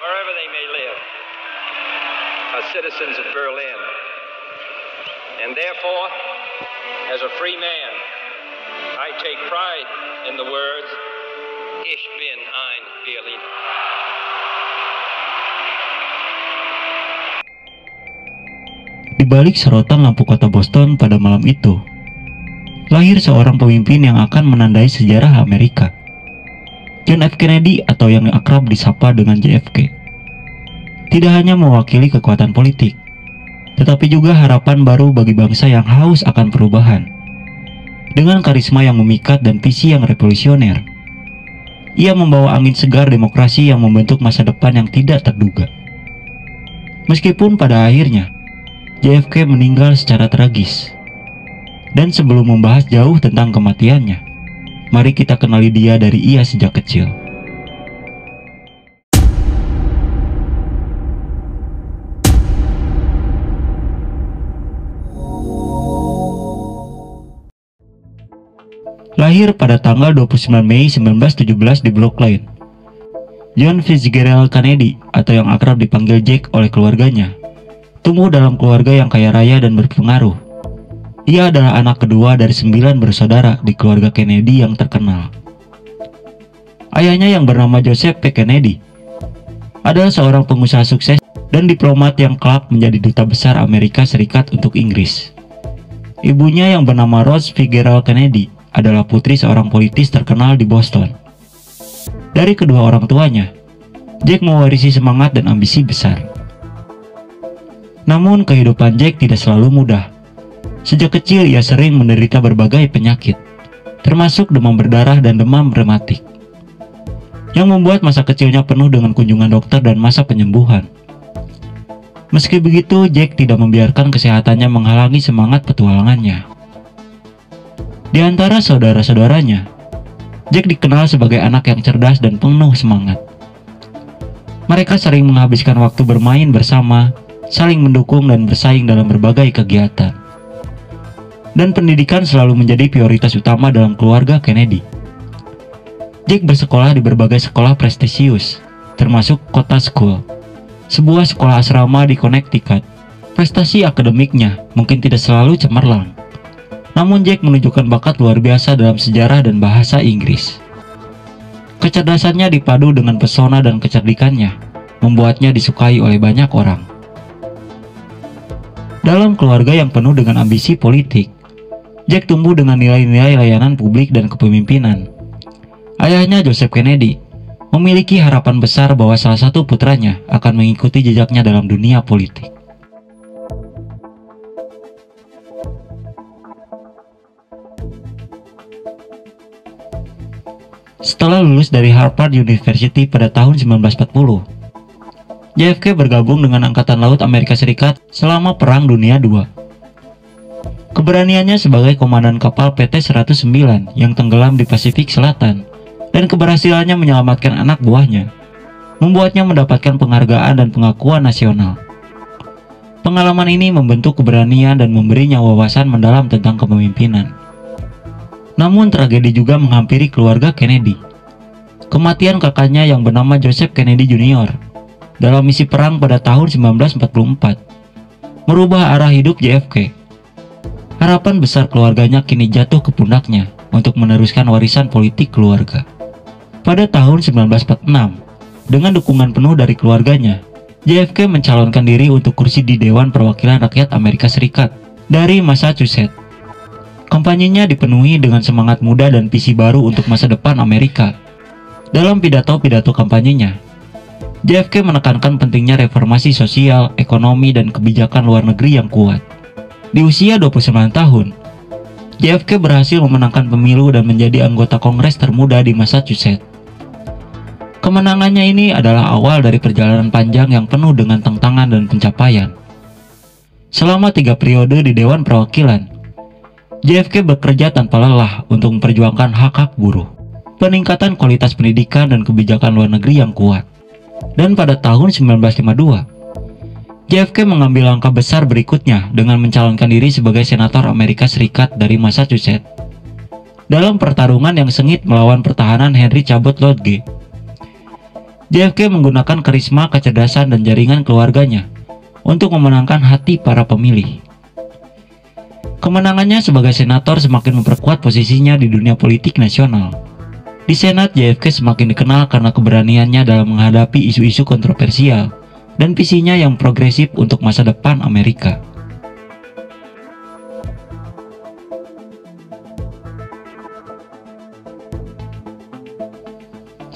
wherever they may live, are citizens of Berlin. And therefore, as a free man, I take pride in the words, Ich bin ein Berliner. Di balik sorotan lampu kota Boston pada malam itu, lahir seorang pemimpin yang akan menandai sejarah Amerika. John F. Kennedy atau yang akrab disapa dengan JFK. Tidak hanya mewakili kekuatan politik, tetapi juga harapan baru bagi bangsa yang haus akan perubahan. Dengan karisma yang memikat dan visi yang revolusioner, ia membawa angin segar demokrasi yang membentuk masa depan yang tidak terduga. Meskipun pada akhirnya, JFK meninggal secara tragis. Dan sebelum membahas jauh tentang kematiannya, mari kita kenali dia dari ia sejak kecil. Lahir pada tanggal 29 Mei 1917 di Brooklyn, John Fitzgerald Kennedy atau yang akrab dipanggil Jack oleh keluarganya, tumbuh dalam keluarga yang kaya raya dan berpengaruh. Ia adalah anak kedua dari 9 bersaudara di keluarga Kennedy yang terkenal. Ayahnya yang bernama Joseph P. Kennedy adalah seorang pengusaha sukses dan diplomat yang kelak menjadi duta besar Amerika Serikat untuk Inggris. Ibunya yang bernama Rose Fitzgerald Kennedy adalah putri seorang politis terkenal di Boston. Dari kedua orang tuanya, Jack mewarisi semangat dan ambisi besar. Namun kehidupan Jack tidak selalu mudah. Sejak kecil ia sering menderita berbagai penyakit, termasuk demam berdarah dan demam rematik, yang membuat masa kecilnya penuh dengan kunjungan dokter dan masa penyembuhan. Meski begitu, Jack tidak membiarkan kesehatannya menghalangi semangat petualangannya. Di antara saudara-saudaranya, Jack dikenal sebagai anak yang cerdas dan penuh semangat. Mereka sering menghabiskan waktu bermain bersama, saling mendukung dan bersaing dalam berbagai kegiatan. Dan pendidikan selalu menjadi prioritas utama dalam keluarga Kennedy. Jack bersekolah di berbagai sekolah prestisius, termasuk Kota School, sebuah sekolah asrama di Connecticut. Prestasi akademiknya mungkin tidak selalu cemerlang, namun Jack menunjukkan bakat luar biasa dalam sejarah dan bahasa Inggris. Kecerdasannya dipadu dengan pesona dan kecerdikannya, membuatnya disukai oleh banyak orang. Dalam keluarga yang penuh dengan ambisi politik, Jack tumbuh dengan nilai-nilai layanan publik dan kepemimpinan. Ayahnya, Joseph Kennedy, memiliki harapan besar bahwa salah satu putranya akan mengikuti jejaknya dalam dunia politik. Setelah lulus dari Harvard University pada tahun 1940, JFK bergabung dengan Angkatan Laut Amerika Serikat selama Perang Dunia II. Keberaniannya sebagai komandan kapal PT-109 yang tenggelam di Pasifik Selatan dan keberhasilannya menyelamatkan anak buahnya membuatnya mendapatkan penghargaan dan pengakuan nasional. Pengalaman ini membentuk keberanian dan memberinya wawasan mendalam tentang kepemimpinan. Namun tragedi juga menghampiri keluarga Kennedy. Kematian kakaknya yang bernama Joseph Kennedy Jr. dalam misi perang pada tahun 1944 merubah arah hidup JFK. Harapan besar keluarganya kini jatuh ke pundaknya untuk meneruskan warisan politik keluarga. Pada tahun 1946, dengan dukungan penuh dari keluarganya, JFK mencalonkan diri untuk kursi di Dewan Perwakilan Rakyat Amerika Serikat dari Massachusetts. Kampanyenya dipenuhi dengan semangat muda dan visi baru untuk masa depan Amerika. Dalam pidato-pidato kampanyenya, JFK menekankan pentingnya reformasi sosial, ekonomi, dan kebijakan luar negeri yang kuat. Di usia 29 tahun, JFK berhasil memenangkan pemilu dan menjadi anggota Kongres termuda di Massachusetts. Kemenangannya ini adalah awal dari perjalanan panjang yang penuh dengan tantangan dan pencapaian. Selama 3 periode di Dewan Perwakilan, JFK bekerja tanpa lelah untuk memperjuangkan hak-hak buruh, peningkatan kualitas pendidikan dan kebijakan luar negeri yang kuat. Dan pada tahun 1952, JFK mengambil langkah besar berikutnya dengan mencalonkan diri sebagai senator Amerika Serikat dari Massachusetts dalam pertarungan yang sengit melawan pertahanan Henry Cabot Lodge. JFK menggunakan karisma, kecerdasan, dan jaringan keluarganya untuk memenangkan hati para pemilih. Kemenangannya sebagai senator semakin memperkuat posisinya di dunia politik nasional. Di Senat, JFK semakin dikenal karena keberaniannya dalam menghadapi isu-isu kontroversial dan visinya yang progresif untuk masa depan Amerika.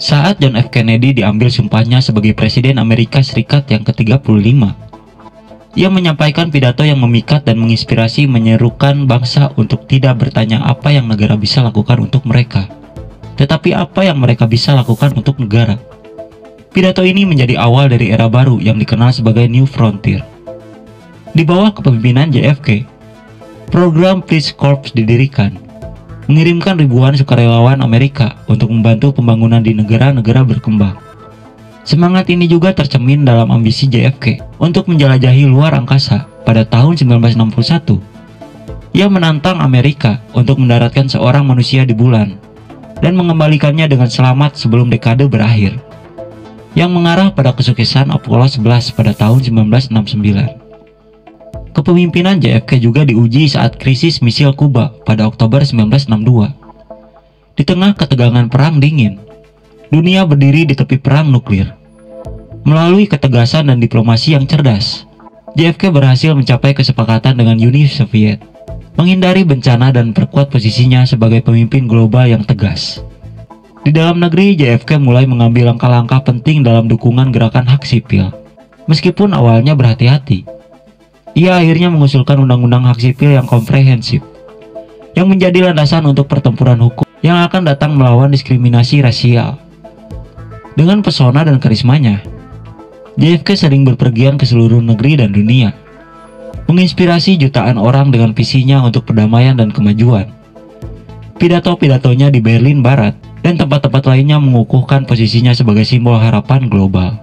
Saat John F. Kennedy diambil sumpahnya sebagai Presiden Amerika Serikat yang ke-35, ia menyampaikan pidato yang memikat dan menginspirasi, menyerukan bangsa untuk tidak bertanya apa yang negara bisa lakukan untuk mereka, tetapi apa yang mereka bisa lakukan untuk negara. Pidato ini menjadi awal dari era baru yang dikenal sebagai New Frontier. Di bawah kepemimpinan JFK, program Peace Corps didirikan, mengirimkan ribuan sukarelawan Amerika untuk membantu pembangunan di negara-negara berkembang. Semangat ini juga tercermin dalam ambisi JFK untuk menjelajahi luar angkasa pada tahun 1961. Ia menantang Amerika untuk mendaratkan seorang manusia di bulan dan mengembalikannya dengan selamat sebelum dekade berakhir, yang mengarah pada kesuksesan Apollo 11 pada tahun 1969. Kepemimpinan JFK juga diuji saat krisis misil Kuba pada Oktober 1962. Di tengah ketegangan Perang Dingin, dunia berdiri di tepi perang nuklir. Melalui ketegasan dan diplomasi yang cerdas, JFK berhasil mencapai kesepakatan dengan Uni Soviet, menghindari bencana dan perkuat posisinya sebagai pemimpin global yang tegas. Di dalam negeri, JFK mulai mengambil langkah-langkah penting dalam dukungan gerakan hak sipil. Meskipun awalnya berhati-hati, ia akhirnya mengusulkan undang-undang hak sipil yang komprehensif, yang menjadi landasan untuk pertempuran hukum yang akan datang melawan diskriminasi rasial. Dengan pesona dan karismanya, JFK sering berpergian ke seluruh negeri dan dunia, menginspirasi jutaan orang dengan visinya untuk perdamaian dan kemajuan. Pidato-pidatonya di Berlin Barat dan tempat-tempat lainnya mengukuhkan posisinya sebagai simbol harapan global.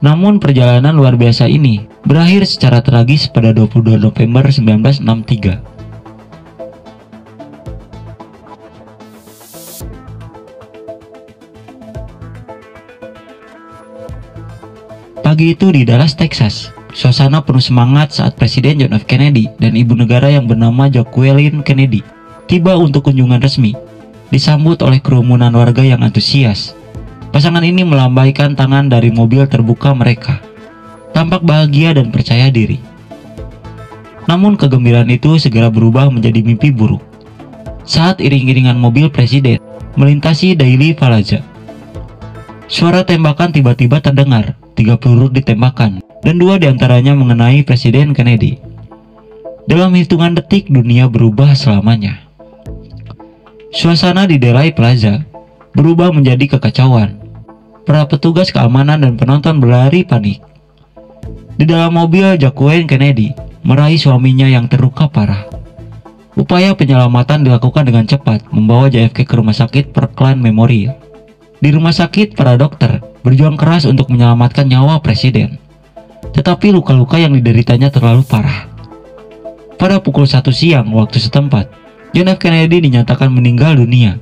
Namun perjalanan luar biasa ini berakhir secara tragis pada 22 November 1963. Pagi itu di Dallas, Texas, suasana penuh semangat saat Presiden John F. Kennedy dan ibu negara yang bernama Jacqueline Kennedy tiba untuk kunjungan resmi, disambut oleh kerumunan warga yang antusias. Pasangan ini melambaikan tangan dari mobil terbuka mereka, tampak bahagia dan percaya diri. Namun kegembiraan itu segera berubah menjadi mimpi buruk saat iring-iringan mobil presiden melintasi Dealey Plaza. Suara tembakan tiba-tiba terdengar, 3 peluru ditembakkan, dan 2 diantaranya mengenai Presiden Kennedy. Dalam hitungan detik, dunia berubah selamanya. Suasana di Dealey Plaza berubah menjadi kekacauan. Para petugas keamanan dan penonton berlari panik. Di dalam mobil, Jacqueline Kennedy meraih suaminya yang terluka parah. Upaya penyelamatan dilakukan dengan cepat, membawa JFK ke rumah sakit Parkland Memorial. Di rumah sakit, para dokter berjuang keras untuk menyelamatkan nyawa presiden. Tetapi luka-luka yang dideritanya terlalu parah. Pada pukul 1 siang waktu setempat, John F. Kennedy dinyatakan meninggal dunia.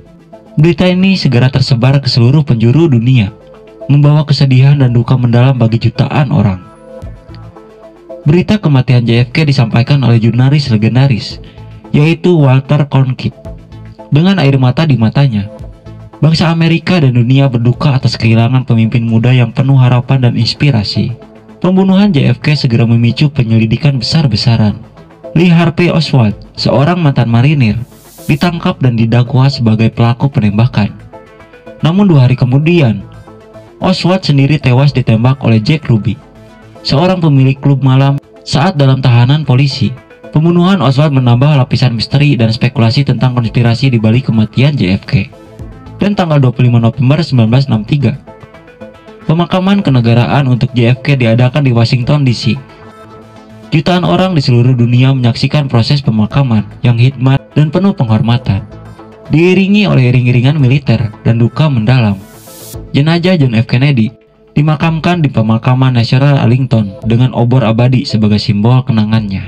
Berita ini segera tersebar ke seluruh penjuru dunia, membawa kesedihan dan duka mendalam bagi jutaan orang. Berita kematian JFK disampaikan oleh jurnalis legendaris, yaitu Walter Cronkite. Dengan air mata di matanya, bangsa Amerika dan dunia berduka atas kehilangan pemimpin muda yang penuh harapan dan inspirasi. Pembunuhan JFK segera memicu penyelidikan besar-besaran. Lee Harvey Oswald, seorang mantan marinir, ditangkap dan didakwa sebagai pelaku penembakan. Namun 2 hari kemudian, Oswald sendiri tewas ditembak oleh Jack Ruby, seorang pemilik klub malam saat dalam tahanan polisi. Pembunuhan Oswald menambah lapisan misteri dan spekulasi tentang konspirasi di balik kematian JFK. Dan tanggal 25 November 1963, pemakaman kenegaraan untuk JFK diadakan di Washington DC. Jutaan orang di seluruh dunia menyaksikan proses pemakaman yang hikmat dan penuh penghormatan, diiringi oleh iring-iringan militer dan duka mendalam. Jenazah John F. Kennedy dimakamkan di pemakaman Nasional Arlington dengan obor abadi sebagai simbol kenangannya.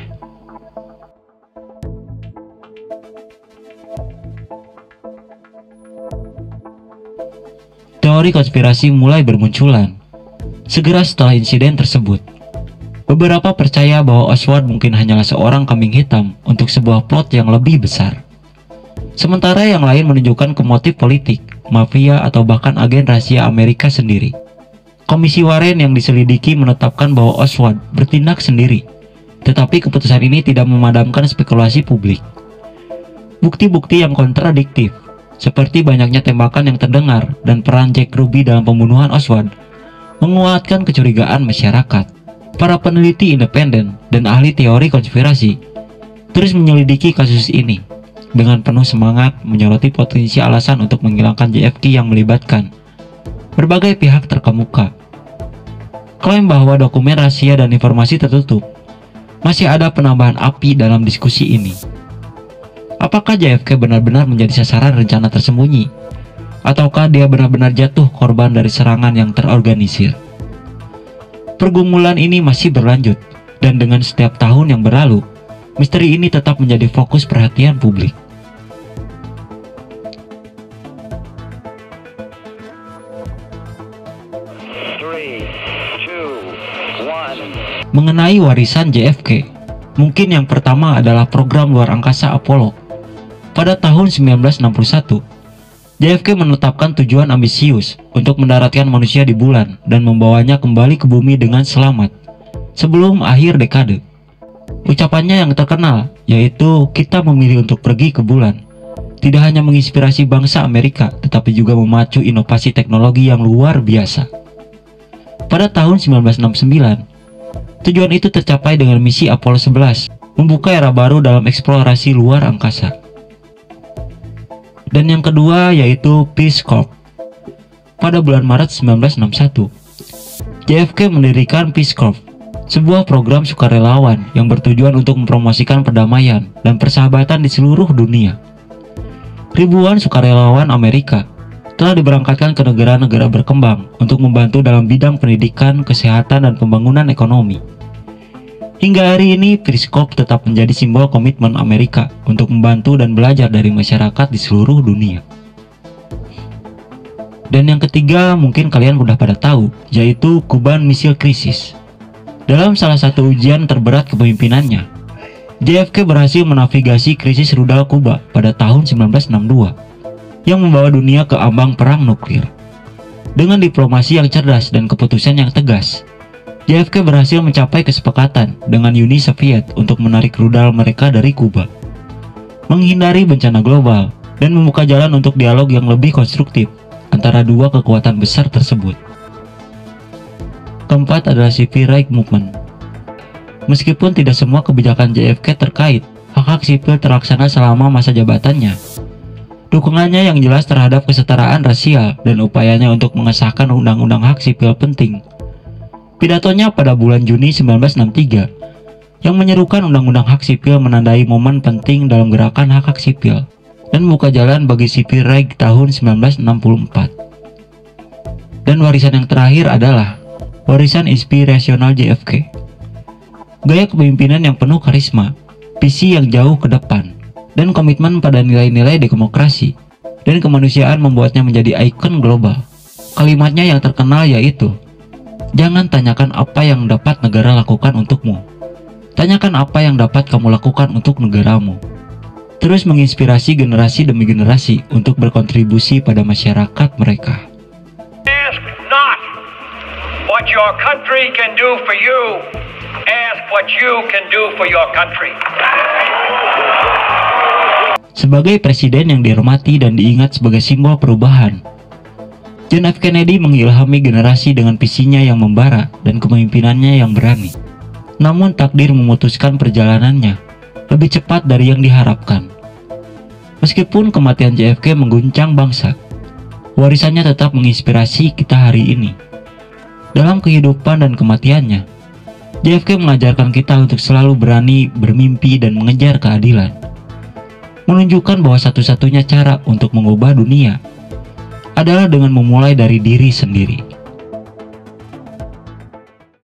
teori konspirasi mulai bermunculan segera setelah insiden tersebut. Beberapa percaya bahwa Oswald mungkin hanyalah seorang kambing hitam untuk sebuah plot yang lebih besar. Sementara yang lain menunjukkan ke motif politik, mafia, atau bahkan agen rahasia Amerika sendiri. Komisi Warren yang diselidiki menetapkan bahwa Oswald bertindak sendiri, tetapi keputusan ini tidak memadamkan spekulasi publik. Bukti-bukti yang kontradiktif, seperti banyaknya tembakan yang terdengar dan peran Jack Ruby dalam pembunuhan Oswald, menguatkan kecurigaan masyarakat. Para peneliti independen dan ahli teori konspirasi terus menyelidiki kasus ini dengan penuh semangat, menyoroti potensi alasan untuk menghilangkan JFK yang melibatkan berbagai pihak terkemuka. Klaim bahwa dokumen rahasia dan informasi tertutup, masih ada penambahan api dalam diskusi ini. Apakah JFK benar-benar menjadi sasaran rencana tersembunyi? Ataukah dia benar-benar jatuh korban dari serangan yang terorganisir? Pergumulan ini masih berlanjut, dan dengan setiap tahun yang berlalu, misteri ini tetap menjadi fokus perhatian publik. Mengenai warisan JFK, mungkin yang pertama adalah program luar angkasa Apollo. Pada tahun 1961, JFK menetapkan tujuan ambisius untuk mendaratkan manusia di bulan dan membawanya kembali ke bumi dengan selamat sebelum akhir dekade. Ucapannya yang terkenal yaitu "kita memilih untuk pergi ke bulan" tidak hanya menginspirasi bangsa Amerika, tetapi juga memacu inovasi teknologi yang luar biasa. Pada tahun 1969, tujuan itu tercapai dengan misi Apollo 11, membuka era baru dalam eksplorasi luar angkasa. Dan yang kedua yaitu Peace Corps. Pada bulan Maret 1961, JFK mendirikan Peace Corps, sebuah program sukarelawan yang bertujuan untuk mempromosikan perdamaian dan persahabatan di seluruh dunia. Ribuan sukarelawan Amerika telah diberangkatkan ke negara-negara berkembang untuk membantu dalam bidang pendidikan, kesehatan, dan pembangunan ekonomi. Hingga hari ini, Peace Corps tetap menjadi simbol komitmen Amerika untuk membantu dan belajar dari masyarakat di seluruh dunia. Dan yang ketiga, mungkin kalian udah pada tahu, yaitu Cuban Missile Crisis. Dalam salah satu ujian terberat kepemimpinannya, JFK berhasil menavigasi krisis rudal Kuba pada tahun 1962, yang membawa dunia ke ambang perang nuklir. Dengan diplomasi yang cerdas dan keputusan yang tegas, JFK berhasil mencapai kesepakatan dengan Uni Soviet untuk menarik rudal mereka dari Kuba, menghindari bencana global, dan membuka jalan untuk dialog yang lebih konstruktif antara dua kekuatan besar tersebut. Keempat adalah Civil Rights Movement. Meskipun tidak semua kebijakan JFK terkait hak-hak sipil terlaksana selama masa jabatannya, dukungannya yang jelas terhadap kesetaraan rasial dan upayanya untuk mengesahkan undang-undang hak sipil penting. Pidatonya pada bulan Juni 1963 yang menyerukan undang-undang hak sipil menandai momen penting dalam gerakan hak-hak sipil dan membuka jalan bagi civil rights tahun 1964. Dan warisan yang terakhir adalah warisan inspirasional JFK. Gaya kepemimpinan yang penuh karisma, visi yang jauh ke depan, dan komitmen pada nilai-nilai demokrasi dan kemanusiaan membuatnya menjadi ikon global. Kalimatnya yang terkenal yaitu, "Jangan tanyakan apa yang dapat negara lakukan untukmu. Tanyakan apa yang dapat kamu lakukan untuk negaramu." Terus menginspirasi generasi demi generasi untuk berkontribusi pada masyarakat mereka. Ask not what your country can do for you. Ask what you can do for your country. Sebagai presiden yang dihormati dan diingat sebagai simbol perubahan, John F. Kennedy mengilhami generasi dengan visinya yang membara dan kepemimpinannya yang berani. Namun takdir memutuskan perjalanannya lebih cepat dari yang diharapkan. Meskipun kematian JFK mengguncang bangsa, warisannya tetap menginspirasi kita hari ini. Dalam kehidupan dan kematiannya, JFK mengajarkan kita untuk selalu berani bermimpi dan mengejar keadilan. Menunjukkan bahwa satu-satunya cara untuk mengubah dunia adalah dengan memulai dari diri sendiri.